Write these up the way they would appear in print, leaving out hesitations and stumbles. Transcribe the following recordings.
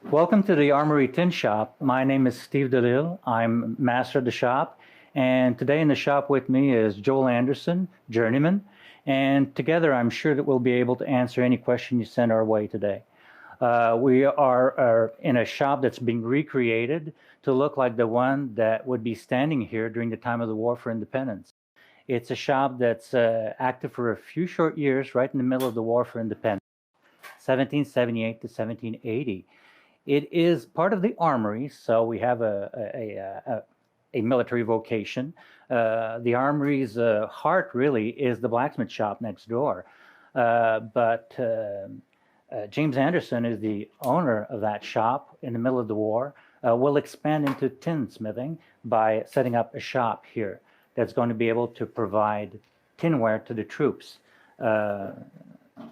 Welcome to the Armory Tin Shop. My name is Steve Delisle. I'm master of the shop. And today in the shop with me is Joel Anderson, journeyman. And together I'm sure that we'll be able to answer any question you send our way today. We are in a shop that's being recreated to look like the one that would be standing here during the time of the War for Independence. It's a shop that's active for a few short years right in the middle of the War for Independence, 1778 to 1780. It is part of the armory, so we have a military vocation. The armory's heart really is the blacksmith shop next door. But James Anderson is the owner of that shop in the middle of the war. We'll expand into tinsmithing by setting up a shop here that's going to be able to provide tinware to the troops.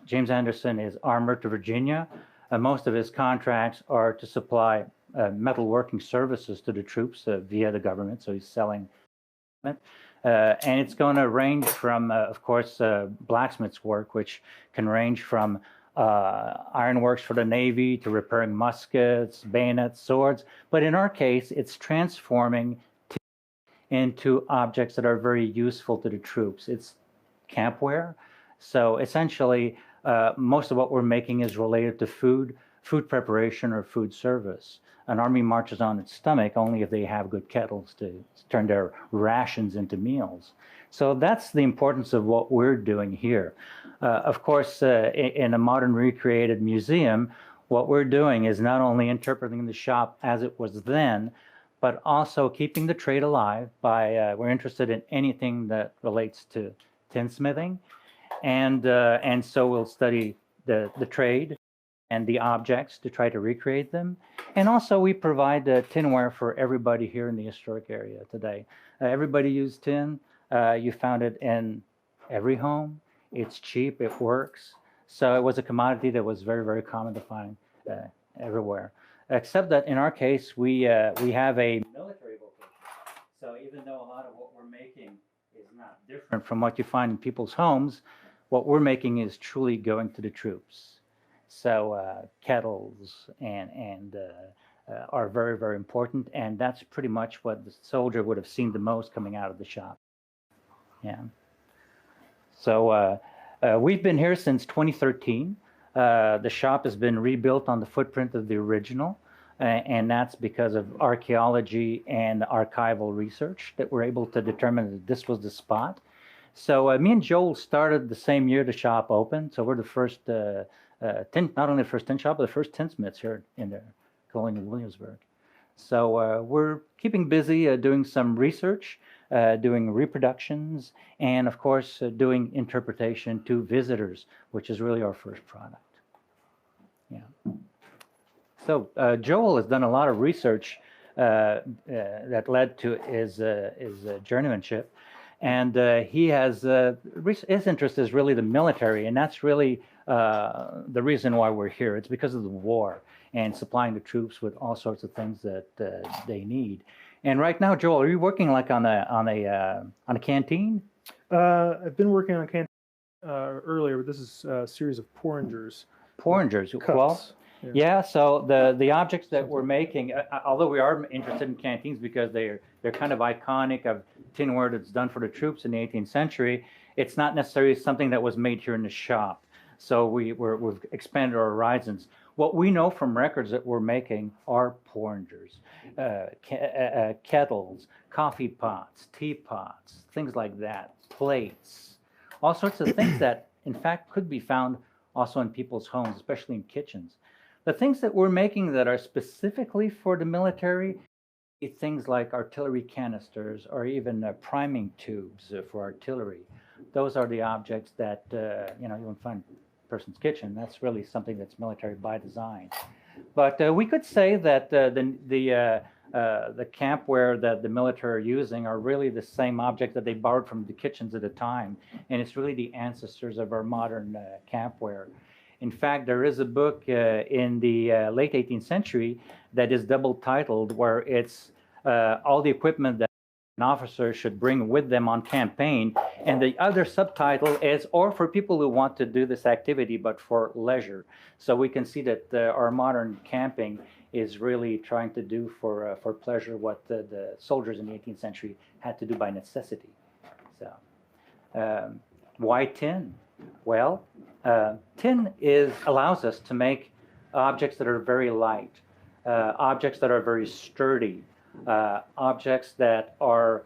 James Anderson is armored to Virginia. Most of his contracts are to supply metalworking services to the troops via the government, so he's selling it. And it's going to range from, of course, blacksmith's work, which can range from ironworks for the Navy to repairing muskets, bayonets, swords. But in our case, it's transforming into objects that are very useful to the troops. It's campware. So essentially, most of what we're making is related to food preparation or food service. An army marches on its stomach only if they have good kettles to turn their rations into meals. So that's the importance of what we're doing here. Of course, in a modern recreated museum, what we're doing is not only interpreting the shop as it was then, but also keeping the trade alive by, we're interested in anything that relates to tinsmithing. And so we'll study the trade and the objects to try to recreate them. And also we provide tinware for everybody here in the historic area today. Everybody uses tin. You found it in every home. It's cheap, it works. So it was a commodity that was very, very common to find everywhere. Except that in our case, we have a military vocation. So even though a lot of what we're making is not different from what you find in people's homes, what we're making is truly going to the troops. So kettles and are very, very important, and that's pretty much what the soldier would have seen the most coming out of the shop. Yeah. So we've been here since 2013. The shop has been rebuilt on the footprint of the original, and that's because of archaeology and archival research that we're able to determine that this was the spot. So me and Joel started the same year the shop opened. So we're the first, not only the first tin shop, but the first tinsmiths here in the Colonial Williamsburg. So we're keeping busy doing some research, doing reproductions, and of course doing interpretation to visitors, which is really our first product. Yeah. So Joel has done a lot of research that led to his journeymanship. And he has, his interest is really the military, and that's really the reason why we're here. It's because of the war and supplying the troops with all sorts of things that they need. And right now, Joel, are you working like on a canteen? I've been working on a canteen earlier, but this is a series of porringers. Porringers, well, yeah. So the objects that we're making, although we are interested in canteens because they're kind of iconic of tinware that's done for the troops in the 18th century, it's not necessarily something that was made here in the shop. So we've expanded our horizons. What we know from records that we're making are porringers, kettles, coffee pots, teapots, things like that, plates, all sorts of things that in fact could be found also in people's homes, especially in kitchens. The things that we're making that are specifically for the military, things like artillery canisters or even priming tubes for artillery. Those are the objects that you won't find in a person's kitchen. That's really something that's military by design. But we could say that the campware that the military are using are really the same objects that they borrowed from the kitchens at the time, and it's really the ancestors of our modern campware. In fact, there is a book in the late 18th century that is double titled, where it's all the equipment that an officer should bring with them on campaign. And the other subtitle is, or for people who want to do this activity, but for leisure. So we can see that our modern camping is really trying to do for pleasure what the soldiers in the 18th century had to do by necessity. So why tin? Well, tin allows us to make objects that are very light, objects that are very sturdy, objects that are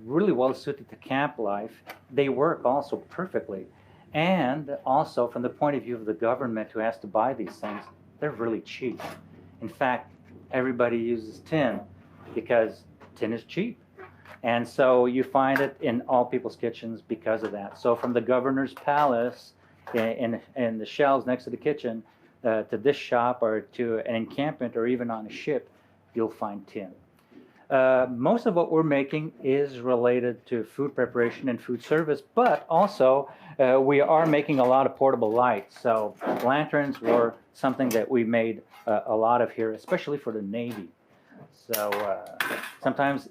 really well suited to camp life. They work also perfectly. And also from the point of view of the government who has to buy these things, they're really cheap. In fact, everybody uses tin because tin is cheap. And so you find it in all people's kitchens because of that. So from the governor's palace in the shelves next to the kitchen to this shop or to an encampment or even on a ship, you'll find tin. Most of what we're making is related to food preparation and food service, but also we are making a lot of portable lights. So lanterns were something that we made a lot of here, especially for the Navy. So sometimes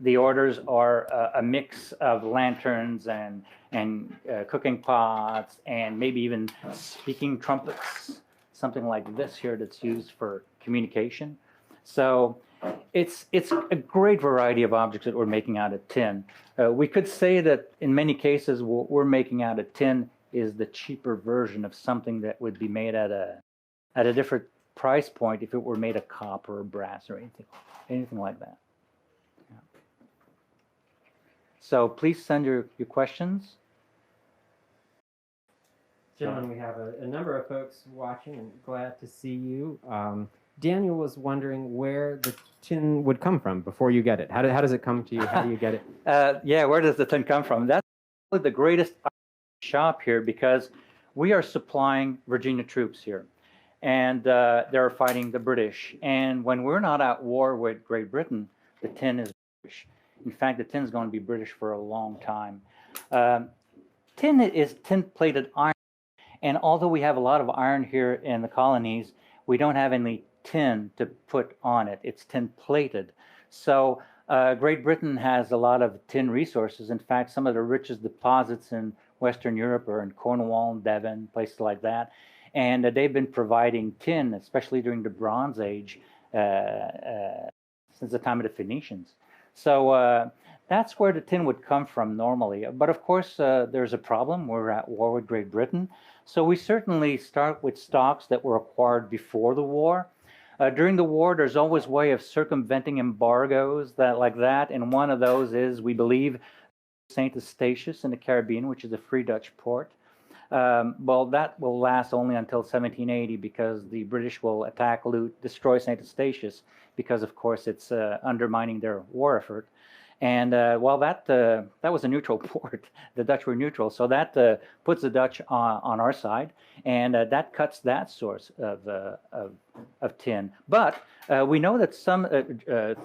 the orders are a mix of lanterns and cooking pots and maybe even speaking trumpets, something like this here that's used for communication. So it's a great variety of objects that we're making out of tin. We could say that in many cases what we're making out of tin is the cheaper version of something that would be made at a different price point if it were made of copper or brass or anything like that. Yeah. So please send your questions. Gentlemen, we have a number of folks watching and glad to see you. Daniel was wondering where the tin would come from before you get it. How does it come to you? How do you get it? Yeah, where does the tin come from? That's probably the greatest shop here because we are supplying Virginia troops here. And they're fighting the British. And when we're not at war with Great Britain, the tin is British. In fact, the tin is going to be British for a long time. Tin is tin-plated iron. And although we have a lot of iron here in the colonies, we don't have any tin to put on it. It's tin-plated. So Great Britain has a lot of tin resources. In fact, some of the richest deposits in Western Europe are in Cornwall, Devon, places like that. And they've been providing tin, especially during the Bronze Age, since the time of the Phoenicians. So that's where the tin would come from normally. But of course, there's a problem. We're at war with Great Britain. So we certainly start with stocks that were acquired before the war. During the war, there's always a way of circumventing embargoes like that. And one of those is, we believe, St. Eustatius in the Caribbean, which is a free Dutch port. Well, that will last only until 1780 because the British will attack, loot, destroy St. Eustatius because, of course, it's undermining their war effort. And well, that was a neutral port. The Dutch were neutral, so that puts the Dutch on our side, and that cuts that source of tin. But we know that some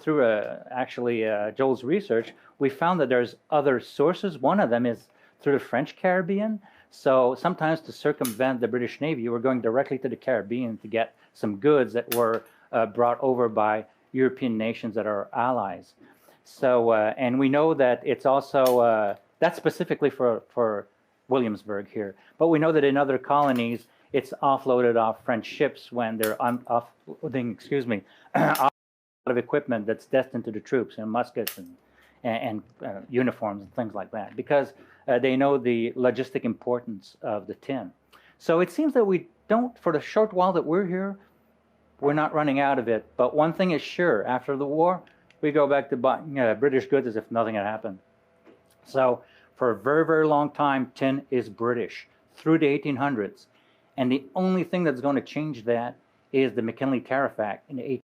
through actually Joel's research, we found that there's other sources. One of them is through the French Caribbean. So sometimes to circumvent the British Navy, we're going directly to the Caribbean to get some goods that were brought over by European nations that are allies. So, and we know that it's also, that's specifically for Williamsburg here. But we know that in other colonies, it's offloaded off French ships when they're offloading, off of equipment that's destined to the troops, and muskets and uniforms and things like that, because they know the logistic importance of the tin. So it seems that we don't, for the short while that we're here, we're not running out of it. But one thing is sure, after the war, we go back to buying British goods as if nothing had happened. So for a very, very long time, tin is British through the 1800s. And the only thing that's going to change that is the McKinley Tariff Act in the 1800s,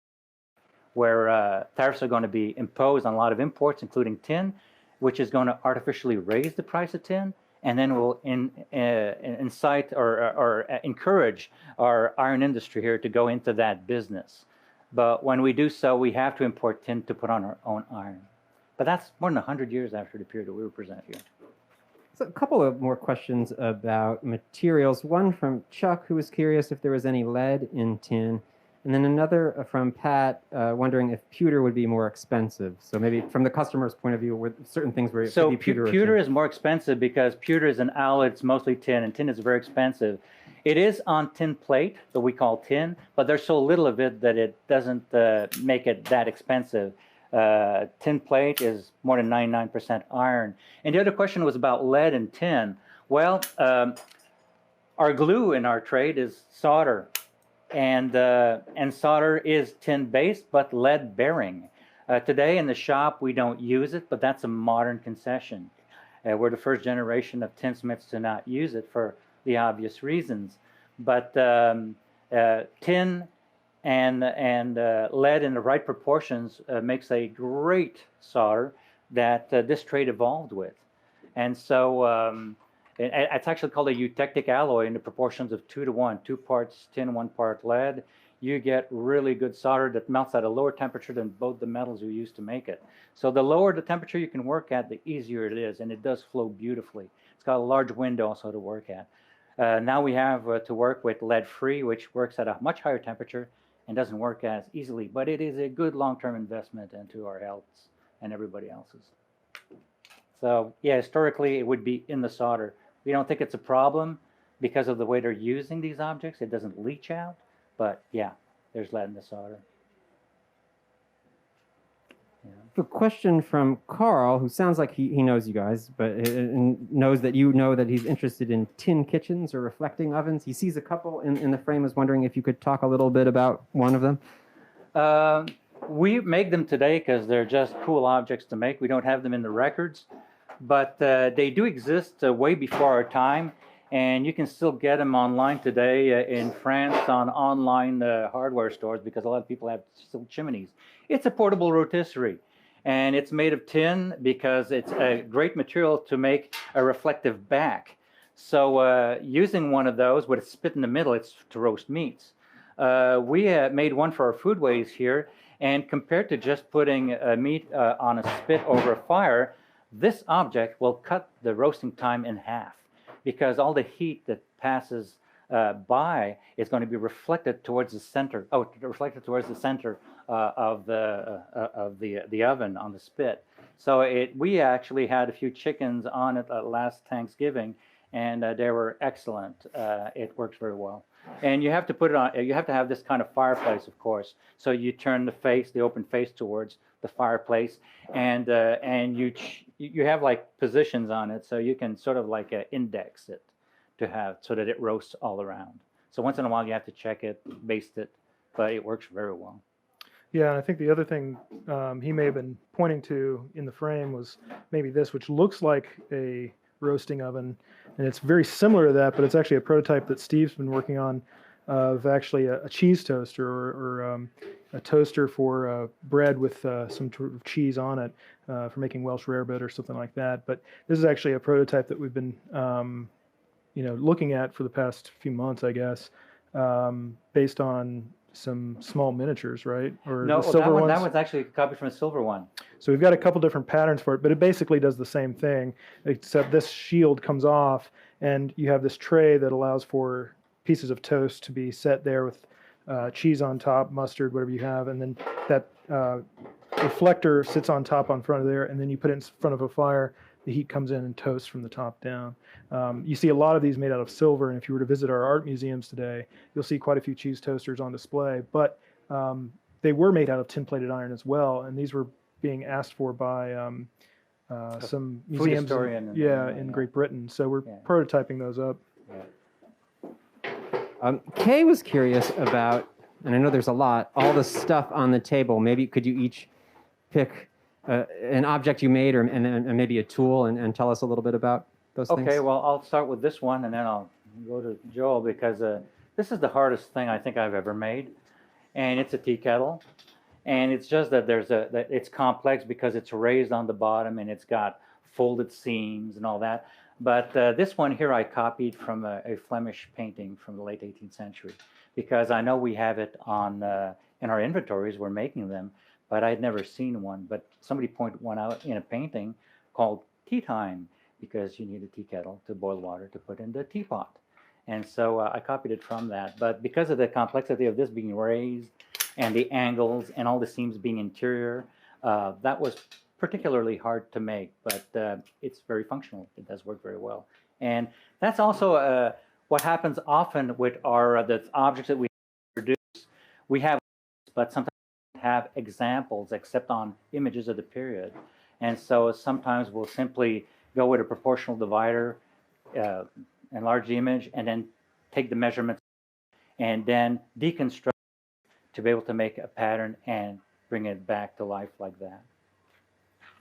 where tariffs are going to be imposed on a lot of imports, including tin, which is going to artificially raise the price of tin, and then will incite or encourage our iron industry here to go into that business. But when we do so, we have to import tin to put on our own iron. But that's more than 100 years after the period that we represent here. So a couple of more questions about materials. One from Chuck, who was curious if there was any lead in tin. And then another from Pat, wondering if pewter would be more expensive. So maybe from the customer's point of view, with certain things where it So could be pewter. pewter is more expensive because pewter is an alloy. It's mostly tin, and tin is very expensive. It is on tin plate that we call tin, but there's so little of it that it doesn't make it that expensive. Tin plate is more than 99% iron. And the other question was about lead and tin. Well, our glue in our trade is solder. And solder is tin-based, but lead-bearing. Today in the shop, we don't use it, but that's a modern concession. We're the first generation of tinsmiths to not use it for the obvious reasons. But tin and lead in the right proportions makes a great solder that this trade evolved with. And so it's actually called a eutectic alloy in the proportions of 2 to 1, 2 parts tin, 1 part lead. You get really good solder that melts at a lower temperature than both the metals you use to make it. So the lower the temperature you can work at, the easier it is, and it does flow beautifully. It's got a large window also to work at. Now we have to work with lead-free, which works at a much higher temperature and doesn't work as easily, but it is a good long-term investment into our healths and everybody else's. So yeah, historically it would be in the solder. We don't think it's a problem because of the way they're using these objects. It doesn't leach out, but yeah, there's lead in the solder. A question from Carl, who sounds like he knows you guys, but knows that you know that he's interested in tin kitchens or reflecting ovens. He sees a couple in the frame, is wondering if you could talk a little bit about one of them. We make them today because they're just cool objects to make. We don't have them in the records, but they do exist way before our time, and you can still get them online today in France on online hardware stores because a lot of people have still chimneys. It's a portable rotisserie, and it's made of tin because it's a great material to make a reflective back. So using one of those with a spit in the middle, it's to roast meats. We made one for our foodways here, and compared to just putting meat on a spit over a fire, this object will cut the roasting time in half because all the heat that passes by is going to be reflected towards the center. Reflected towards the center of the oven on the spit. So we actually had a few chickens on it last Thanksgiving, and they were excellent. It works very well. And you have to put it on. You have to have this kind of fireplace, of course. So you turn the open face towards the fireplace, and you have like positions on it, so you can sort of like index it to have so that it roasts all around. So once in a while you have to check it, baste it, but it works very well. Yeah, and I think the other thing he may have been pointing to in the frame was maybe this, which looks like a roasting oven, and it's very similar to that, but it's actually a prototype that Steve's been working on of actually a cheese toaster or a toaster for bread with some sort of cheese on it for making Welsh rarebit or something like that. But this is actually a prototype that we've been looking at for the past few months, I guess, based on some small miniatures, right? Or no, the silver ones. That one's actually copied from a silver one. So we've got a couple different patterns for it, but it basically does the same thing, except this shield comes off, and you have this tray that allows for pieces of toast to be set there with cheese on top, mustard, whatever you have, and then that reflector sits on top on front of there, and then you put it in front of a fire. The heat comes in and toasts from the top down. You see a lot of these made out of silver, and if you were to visit our art museums today, you'll see quite a few cheese toasters on display, but they were made out of tin-plated iron as well, and these were being asked for by some museums in Great Britain. So we're prototyping those up. Kay was curious about, and I know there's a lot, all the stuff on the table. Maybe could you each pick an object you made and maybe a tool and tell us a little bit about those things? Okay, well, I'll start with this one, and then I'll go to Joel, because this is the hardest thing I think I've ever made, and it's a tea kettle. And it's just that it's complex because it's raised on the bottom and it's got folded seams and all that. But this one here I copied from a Flemish painting from the late 18th century because I know we have it on in our inventories. We're making them, but I'd never seen one. But somebody pointed one out in a painting called Tea Time because you need a tea kettle to boil water to put in the teapot. And so I copied it from that. But because of the complexity of this being raised and the angles and all the seams being interior, that was particularly hard to make, but it's very functional. It does work very well. And that's also what happens often with our the objects that we produce. We have, but sometimes we don't have examples except on images of the period. And so sometimes we'll simply go with a proportional divider, enlarge the image, and then take the measurements and then deconstruct to be able to make a pattern and bring it back to life like that.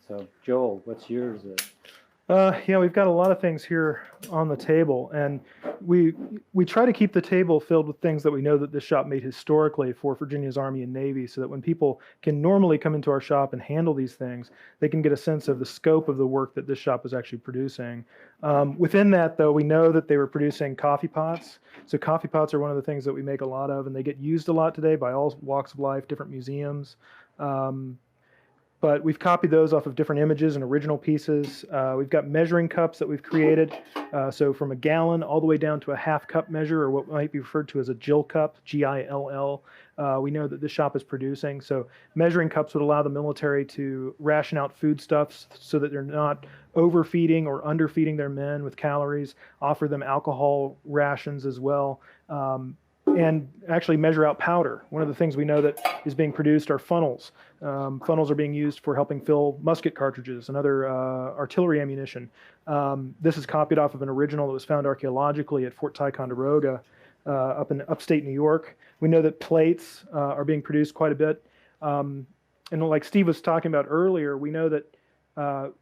So, Joel, what's yours? Yeah, we've got a lot of things here on the table, and we try to keep the table filled with things that we know that this shop made historically for Virginia's Army and Navy, so that when people can normally come into our shop and handle these things, they can get a sense of the scope of the work that this shop was actually producing. Within that, though, we know that they were producing coffee pots. So coffee pots are one of the things that we make a lot of, and they get used a lot today by all walks of life, different museums. But we've copied those off of different images and original pieces. We've got measuring cups that we've created. So from a gallon all the way down to a half cup measure, or what might be referred to as a Gill cup, Gill. We know that this shop is producing. So measuring cups would allow the military to ration out foodstuffs so that they're not overfeeding or underfeeding their men with calories, offer them alcohol rations as well. And actually measure out powder. One of the things we know that is being produced are funnels. Funnels are being used for helping fill musket cartridges and other artillery ammunition. This is copied off of an original that was found archaeologically at Fort Ticonderoga up in upstate New York. We know that plates are being produced quite a bit. And like Steve was talking about earlier, we know that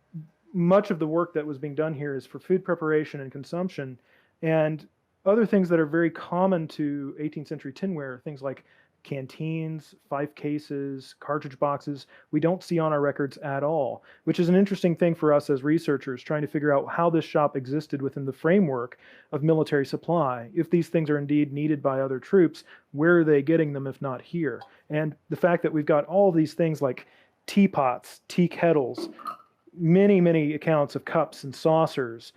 much of the work that was being done here is for food preparation and consumption. And other things that are very common to 18th century tinware, things like canteens, fife cases, cartridge boxes, we don't see on our records at all, which is an interesting thing for us as researchers, trying to figure out how this shop existed within the framework of military supply. If these things are indeed needed by other troops, where are they getting them if not here? And the fact that we've got all these things like teapots, tea kettles, many accounts of cups and saucers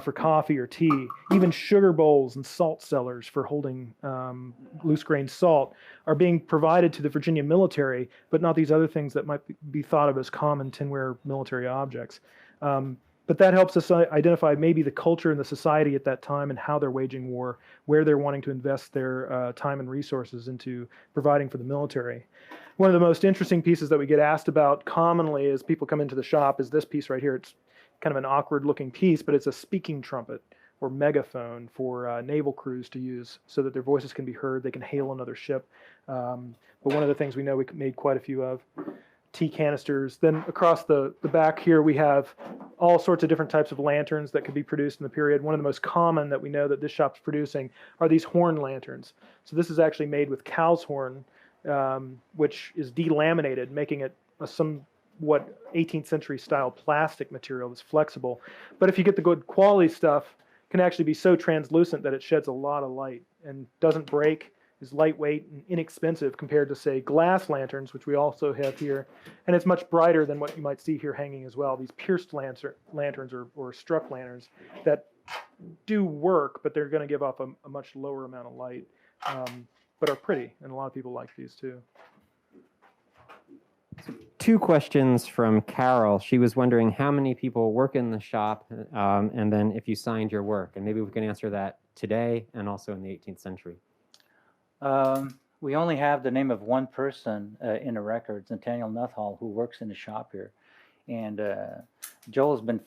for coffee or tea, even sugar bowls and salt cellars for holding loose grain salt are being provided to the Virginia military, but not these other things that might be thought of as common tinware military objects. But that helps us identify maybe the culture and the society at that time and how they're waging war, where they're wanting to invest their time and resources into providing for the military. One of the most interesting pieces that we get asked about commonly as people come into the shop is this piece right here. It's kind of an awkward looking piece, but it's a speaking trumpet or megaphone for naval crews to use so that their voices can be heard. They can hail another ship. But one of the things we know we made quite a few of. Tea canisters. Then across the back here we have all sorts of different types of lanterns that could be produced in the period. One of the most common that we know that this shop's producing are these horn lanterns. So this is actually made with cow's horn, which is delaminated, making it a somewhat 18th century style plastic material that's flexible. But if you get the good quality stuff, it can actually be so translucent that it sheds a lot of light and doesn't break, is lightweight and inexpensive compared to, say, glass lanterns, which we also have here. And it's much brighter than what you might see here hanging as well, these pierced lanterns or struck lanterns that do work, but they're going to give off a much lower amount of light. But are pretty, and a lot of people like these too. Two questions from Carol. She was wondering how many people work in the shop, and then if you signed your work. And maybe we can answer that today and also in the 18th century. We only have the name of one person in the records, Nathaniel Nuthall, who works in the shop here. And Joel's been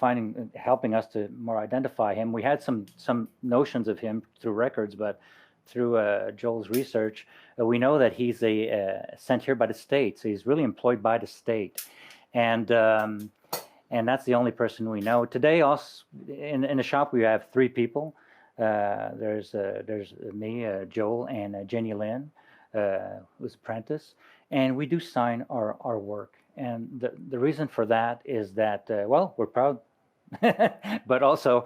helping us to more identify him. We had some notions of him through records, but through Joel's research, we know that he's sent here by the state. So he's really employed by the state. And that's the only person we know. Today, also, in the shop, we have three people. There's me, Joel, and Jenny Lynn, who's apprentice. And we do sign our work. And the reason for that is that, well, we're proud. But also,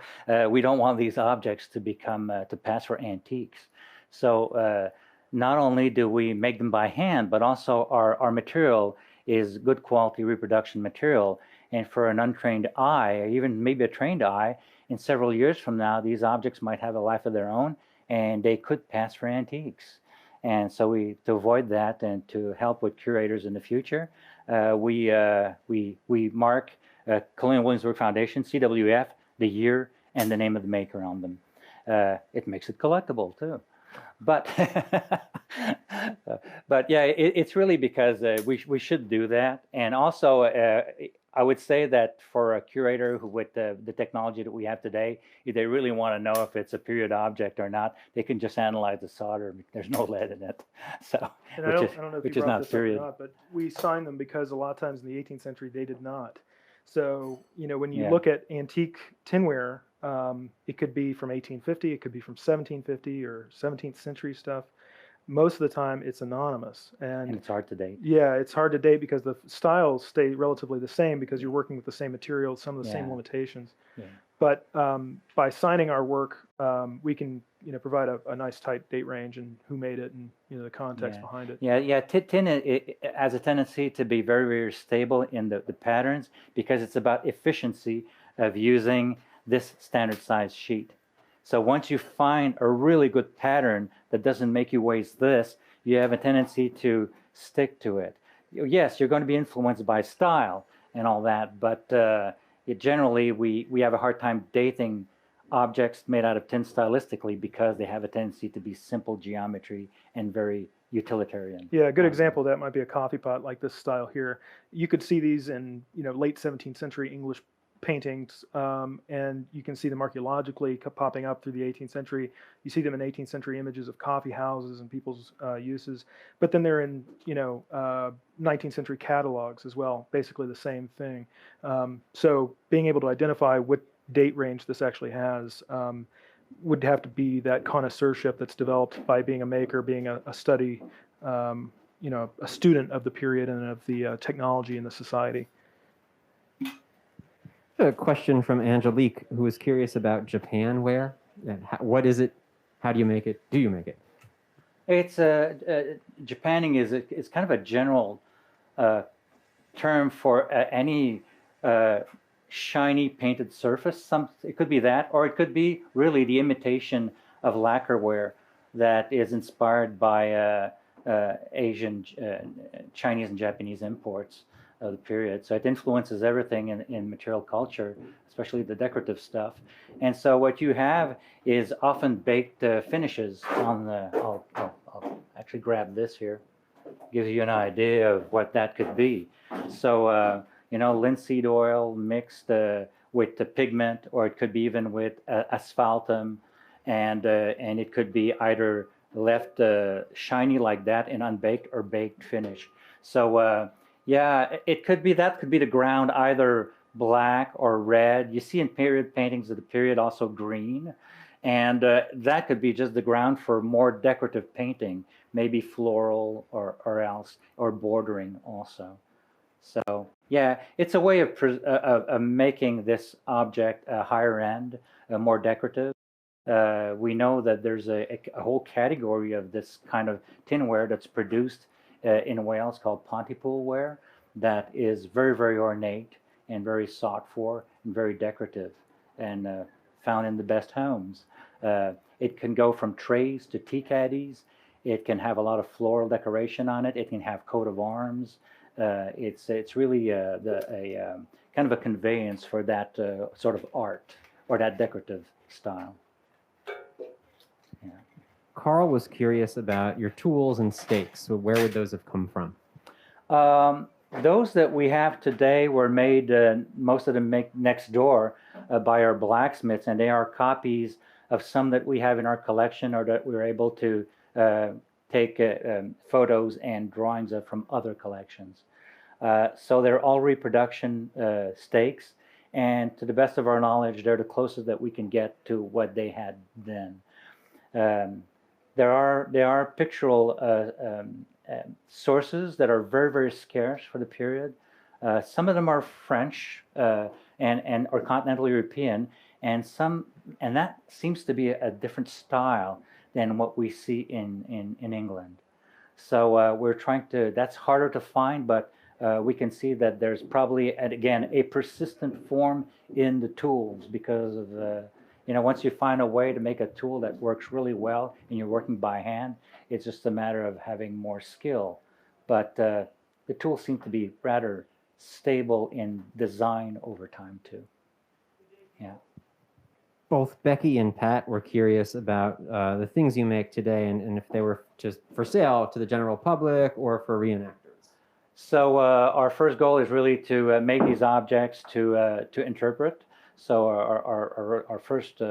we don't want these objects to pass for antiques. So not only do we make them by hand, but also our material is good quality reproduction material. And for an untrained eye, or even maybe a trained eye, in several years from now, these objects might have a life of their own, and they could pass for antiques. And so to avoid that and to help with curators in the future, we mark Colonial Williamsburg Foundation, CWF, the year and the name of the maker on them. It makes it collectible too. But but yeah, it's really because we should do that. And also, I would say that for a curator who, with the technology that we have today, if they really want to know if it's a period object or not, they can just analyze the solder. There's no lead in it, so And I don't know if which you is brought not this up period. or not, but we signed them because a lot of times in the 18th century they did not. So, you know, when you Yeah. look at antique tinware, it could be from 1850, it could be from 1750 or 17th century stuff. Most of the time it's anonymous. And it's hard to date. Yeah, it's hard to date because the styles stay relatively the same because you're working with the same materials, some of the same Yeah. limitations. Yeah. But by signing our work, we can, you know, provide a nice tight date range and who made it and, you know, the context Yeah. behind it. Yeah. Tin it has a tendency to be very, very stable in the patterns because it's about efficiency of using this standard size sheet. So once you find a really good pattern that doesn't make you waste this, you have a tendency to stick to it. Yes, you're going to be influenced by style and all that, but generally we have a hard time dating objects made out of tin stylistically because they have a tendency to be simple geometry and very utilitarian. Yeah, a good example of that might be a coffee pot like this style here. You could see these in, you know, late 17th century English paintings, and you can see them archaeologically popping up through the 18th century. You see them in 18th century images of coffee houses and people's uses, but then they're in, you know, 19th century catalogs as well, basically the same thing. So being able to identify what date range this actually has would have to be that connoisseurship that's developed by being a maker, being a study, you know, a student of the period and of the technology in the society. A question from Angelique, who is curious about Japan ware. What is it? How do you make it? Do you make it? It's Japanning is kind of a general term for any shiny painted surface. It could be that, or it could be really the imitation of lacquerware that is inspired by Asian, Chinese, and Japanese imports of the period. So it influences everything in material culture, especially the decorative stuff. And so what you have is often baked finishes on the. I'll actually grab this here. Gives you an idea of what that could be. So you know, linseed oil mixed with the pigment, or it could be even with asphaltum, and it could be either left shiny like that in unbaked or baked finish. So yeah, it could be that could be the ground either black or red. You see in period paintings of the period also green, and that could be just the ground for more decorative painting, maybe floral or else or bordering also. So yeah, it's a way of making this object higher end, more decorative. We know that there's a whole category of this kind of tinware that's produced in Wales called Pontypool ware that is very, very ornate and very sought for and very decorative and found in the best homes. It can go from trays to tea caddies. It can have a lot of floral decoration on it. It can have coat of arms. It's really kind of a conveyance for that sort of art or that decorative style. Yeah. Carl was curious about your tools and stakes. So where would those have come from? Those that we have today were made, most of them make next door by our blacksmiths, and they are copies of some that we have in our collection or that we were able to take photos and drawings of from other collections. So they're all reproduction stakes, and to the best of our knowledge, they're the closest that we can get to what they had then. There are pictorial sources that are very, very scarce for the period. Some of them are French and or continental European, and that seems to be a different style than what we see in England. So we're trying to. That's harder to find, but we can see that there's probably, again, a persistent form in the tools because of You know, once you find a way to make a tool that works really well and you're working by hand, it's just a matter of having more skill. But the tools seem to be rather stable in design over time too. Yeah. Both Becky and Pat were curious about the things you make today, and if they were just for sale to the general public or for reenactors. So our first goal is really to make these objects to interpret. So our first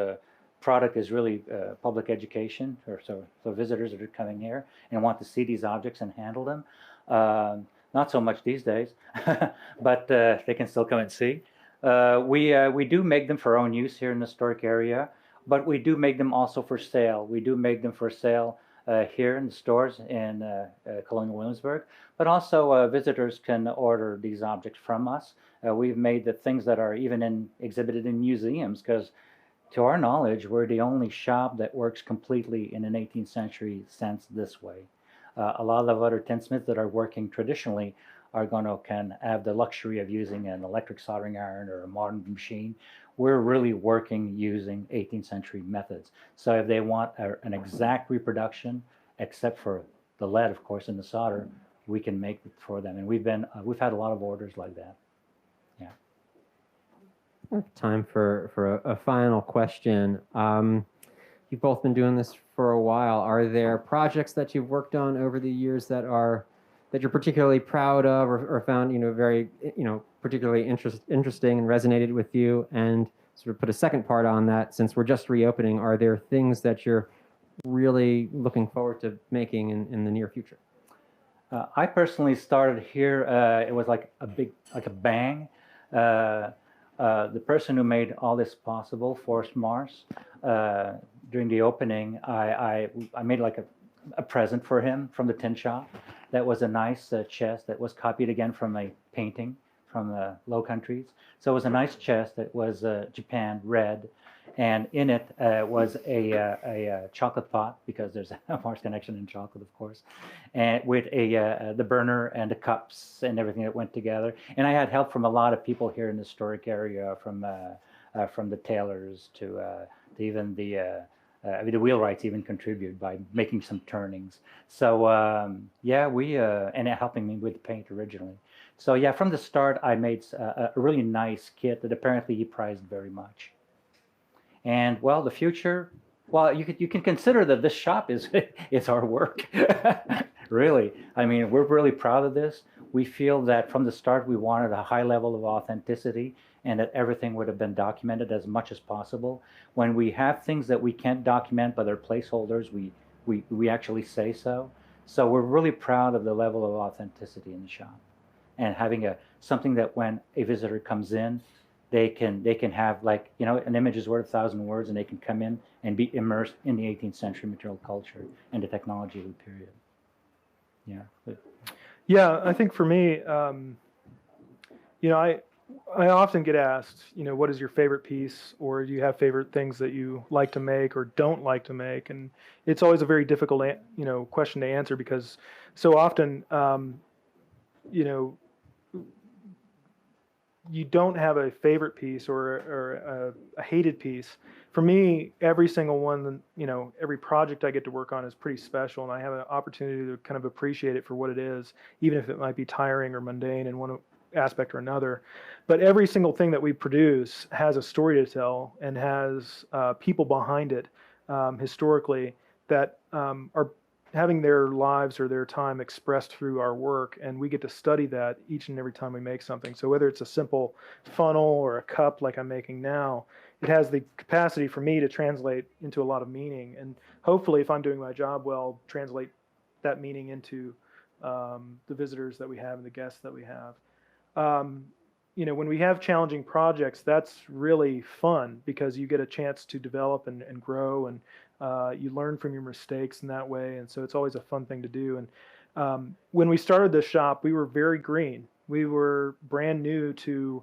product is really public education, or so visitors that are coming here and want to see these objects and handle them. Not so much these days, but they can still come and see. We do make them for our own use here in the historic area, but we do make them also for sale. We do make them for sale here in the stores in Colonial Williamsburg, but also visitors can order these objects from us. We've made the things that are even exhibited in museums, because to our knowledge, we're the only shop that works completely in an 18th century sense this way. A lot of other tinsmiths that are working traditionally can have the luxury of using an electric soldering iron or a modern machine. We're really working using 18th century methods. So if they want an exact reproduction, except for the lead, of course, and the solder, we can make it for them. And we've had a lot of orders like that. Yeah. Time for a final question. You've both been doing this for a while. Are there projects that you've worked on over the years that you're particularly proud of, or found very particularly interesting and resonated with you? And sort of put a second part on that, since we're just reopening, are there things that you're really looking forward to making in the near future? I personally started here. It was like a bang. The person who made all this possible, Forrest Mars, during the opening, I made like a present for him from the tin shop. That was a nice chest that was copied again from a painting from the Low Countries. So it was a nice chest that was Japan red, and in it was a chocolate pot, because there's a Mars connection in chocolate, of course, and with the burner and the cups and everything that went together. And I had help from a lot of people here in the historic area, from the tailors to even the wheelwrights even contribute by making some turnings. So and helping me with the paint originally. So yeah, from the start, I made a really nice kit that apparently he prized very much. And well, the future, well, you can consider that this shop is our work. Really, I mean, we're really proud of this. We feel that from the start we wanted a high level of authenticity, and that everything would have been documented as much as possible. When we have things that we can't document but they're placeholders, we actually say so. So we're really proud of the level of authenticity in the shop, and having something that when a visitor comes in, they can have, like, an image is worth 1,000 words, and they can come in and be immersed in the 18th century material culture and the technology of the period. Yeah. Yeah, I think for me, I often get asked, what is your favorite piece, or do you have favorite things that you like to make or don't like to make? And it's always a very difficult, question to answer, because so often, you don't have a favorite piece or a hated piece. For me, every single one, every project I get to work on is pretty special, and I have an opportunity to kind of appreciate it for what it is, even if it might be tiring or mundane in one aspect or another. But every single thing that we produce has a story to tell, and has people behind it, historically, that are having their lives or their time expressed through our work, and we get to study that each and every time we make something. So whether it's a simple funnel or a cup like I'm making now, it has the capacity for me to translate into a lot of meaning, and hopefully, if I'm doing my job well, translate that meaning into the visitors that we have and the guests that we have. When we have challenging projects, that's really fun, because you get a chance to develop and grow, and you learn from your mistakes in that way. And so it's always a fun thing to do. And when we started this shop, we were very green. We were brand new to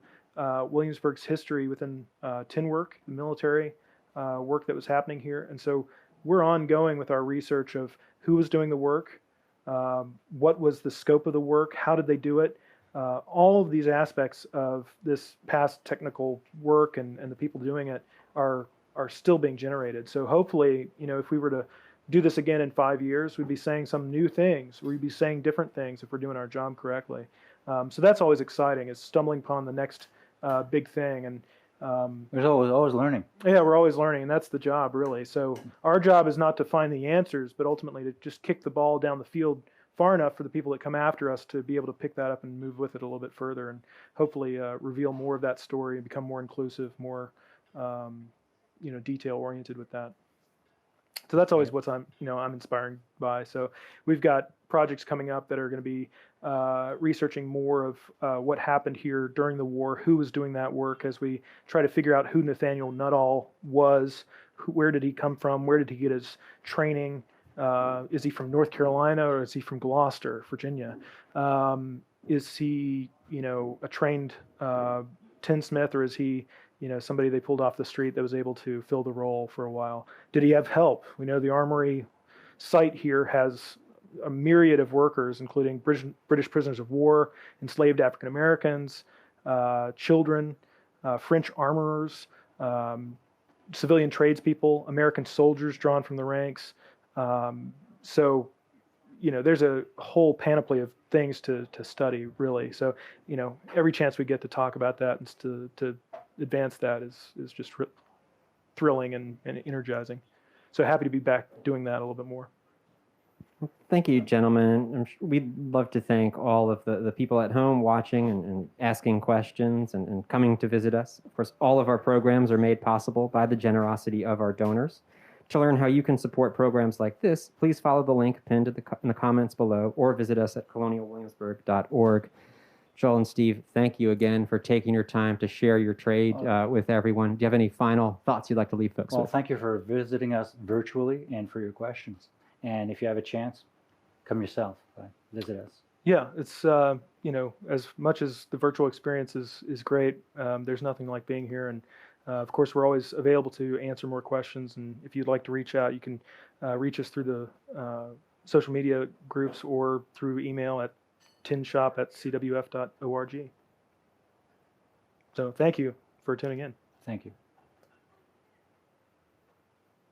Williamsburg's history within tin work, the military work that was happening here. And so we're ongoing with our research of who was doing the work, what was the scope of the work, how did they do it. All of these aspects of this past technical work and the people doing it are are still being generated. So hopefully, if we were to do this again in 5 years, we'd be saying some new things. We'd be saying different things if we're doing our job correctly. So that's always exciting, is stumbling upon the next big thing. And there's always learning. yeah, we're always learning, and that's the job, really. So our job is not to find the answers, but ultimately to just kick the ball down the field far enough for the people that come after us to be able to pick that up and move with it a little bit further, and hopefully reveal more of that story and become more inclusive, more detail oriented with that. So that's always what I'm inspired by. So we've got projects coming up that are going to be researching more of what happened here during the war, who was doing that work, as we try to figure out who Nathaniel Nuttall was, where did he come from, where did he get his training, is he from North Carolina or is he from Gloucester, Virginia? Is he, a trained tinsmith, or is he somebody they pulled off the street that was able to fill the role for a while? Did he have help? We know the armory site here has a myriad of workers, including British prisoners of war, enslaved African Americans, children, French armorers, civilian tradespeople, American soldiers drawn from the ranks. So, there's a whole panoply of things to study, really. So, every chance we get to talk about that and to advance that is just thrilling and energizing. So happy to be back doing that a little bit more. Thank you, gentlemen. We'd love to thank all of the people at home watching and asking questions and coming to visit us. Of course, all of our programs are made possible by the generosity of our donors. To learn how you can support programs like this, please follow the link pinned in the comments below or visit us at colonialwilliamsburg.org. Joel and Steve, thank you again for taking your time to share your trade with everyone. Do you have any final thoughts you'd like to leave folks with? Well, thank you for visiting us virtually and for your questions. And if you have a chance, come yourself, visit us. Yeah, it's, as much as the virtual experience is great, there's nothing like being here. And of course, we're always available to answer more questions. And if you'd like to reach out, you can reach us through the social media groups or through email at tinshop@cwf.org. So thank you for tuning in. Thank you.